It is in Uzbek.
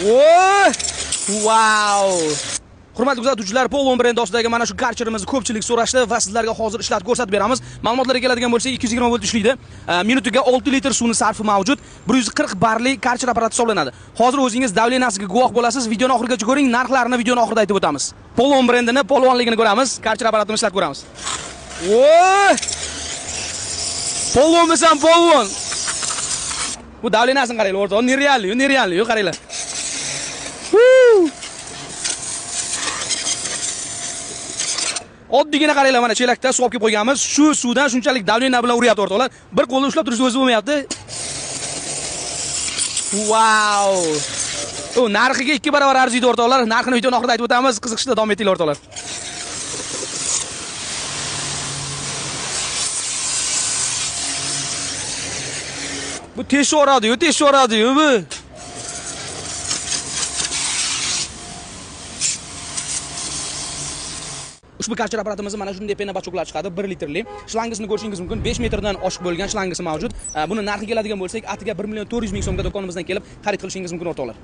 Voy! Wow! Hurmatli kuzatuvchilar, Polvon brendi ostidagi mana shu karcherimizni ko'pchilik so'rashdi va sizlarga hozir ishlatib ko'rsatib beramiz. Ma'lumotlarga keladigan bo'lsak, 220 volt ishlaydi. Minutiga 6 litr suvni sarfi mavjud. 140 barli karcher apparati hisoblanadi. Hozir o'zingiz davleniyasiga guvoh bo'lasiz. Videoni oxirigacha ko'ring, narxlarini videoni oxirida aytib o'tamiz. Polvon brendini polvonligini ko'ramiz, karcher apparatini ishlatib ko'ramiz. Voy! Polvonmisan, polvon. Bu davleniyasini qaranglar, o'rtoq. Nerealli, qaranglar. Oddiygina qaranglar, mana chelakda suv olib kelib qo'yganmiz. Shu suvdan shunchalik davleniya bilan uryapti o'rtoqlar. Bir qo'lda ushlab turishni o'zi bo'lmayapti. Wow! O, narxiga 2 barobar arziydi o'rtoqlar. Narxini videoning oxirida aytib o'tamiz. Qiziqishda davom etinglar o'rtoqlar. Bu teshib yoradi-yu, bu. Ushbu karcher apparatimizni mana shunday pena bachoklar chiqadi, 1 litrli. Shlangisini ko'rishingiz mumkin. 5 metrdan oshiq bo'lgan shlangisi mavjud. Buni narxi keladigan bo'lsak, atiga 1 400 ming so'mga do'konimizdan kelib xarid qilishingiz mumkin o'rtoqlar.